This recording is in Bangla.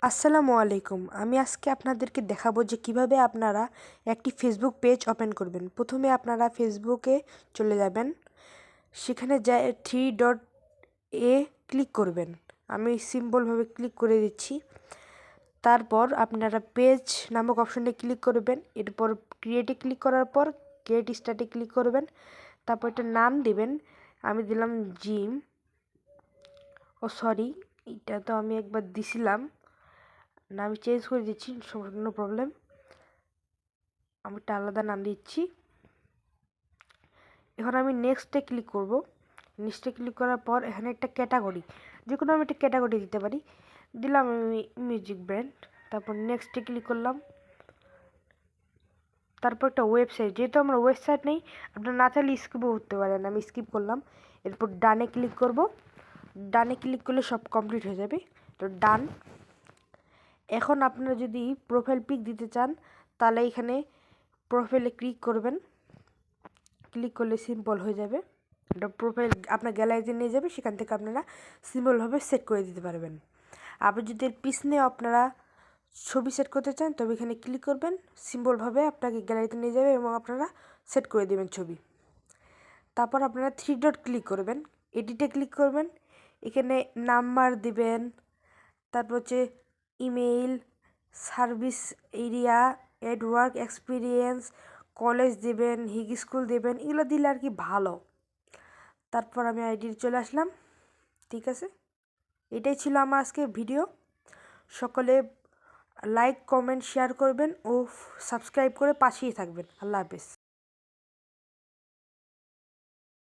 আসসালামু আলাইকুম। আমি আজকে আপনাদেরকে দেখাবো যে কিভাবে আপনারা একটি ফেসবুক পেজ ওপেন করবেন। প্রথমে আপনারা ফেসবুকে চলে যাবেন, সেখানে যা থ্রি ডট এ ক্লিক করবেন। আমি সিম্পলভাবে ক্লিক করে দিচ্ছি। তারপর আপনারা পেজ নামক অপশনে ক্লিক করবেন। এরপর ক্রিয়েটে ক্লিক করার পর ক্রিয়েট স্টার্টে ক্লিক করবেন। তারপর একটা নাম দিবেন। আমি দিলাম জিম। সরি, এটা তো আমি একবার দিছিলাম না, আমি চেঞ্জ করে দিচ্ছি, নো প্রবলেম। আমি একটা আলাদা নাম দিচ্ছি। এখন আমি নেক্সটে ক্লিক করব। নেক্সটে ক্লিক করার পর এখানে একটা ক্যাটাগরি, যে কোনো আমি একটা ক্যাটাগরি দিতে পারি। দিলাম আমি মিউজিক ব্যান্ড। তারপর নেক্সটে ক্লিক করলাম। তারপর একটা ওয়েবসাইট, যেহেতু আমার ওয়েবসাইট নেই, আপনারা না চাইলে স্কিপও করতে পারেন। আমি স্কিপ করলাম। এরপর ডানে ক্লিক করব। ডানে ক্লিক করলে সব কমপ্লিট হয়ে যাবে। তো ডান। এখন আপনারা যদি প্রোফাইল পিক দিতে চান তাহলে এখানে প্রোফাইলে ক্লিক করবেন। ক্লিক করলে সিম্পল হয়ে যাবে, এটা প্রোফাইল আপনার গ্যালারিতে নিয়ে যাবে। সেখান থেকে আপনারা সিম্পলভাবে সেট করে দিতে পারবেন। আবার যদি এর পিছনে আপনারা ছবি সেট করতে চান তবে এখানে ক্লিক করবেন, সিম্পলভাবে আপনাকে গ্যালারিতে নিয়ে যাবে এবং আপনারা সেট করে দেবেন ছবি। তারপর আপনারা থ্রি ডট ক্লিক করবেন, এডিটে ক্লিক করবেন। এখানে নাম্বার দিবেন, তারপর হচ্ছে email, service area, add work experience, college দেবেন, হিগ স্কুল দেবেন, এগুলো দিলে আর কি ভালো। তারপর আমি আইডি চলে আসলাম। ঠিক আছে, এটাই ছিল আমার আজকে ভিডিও। সকলে লাইক, কমেন্ট, শেয়ার করবেন ও সাবস্ক্রাইব করে পাশেই থাকবেন। আল্লাহ হাফেজ।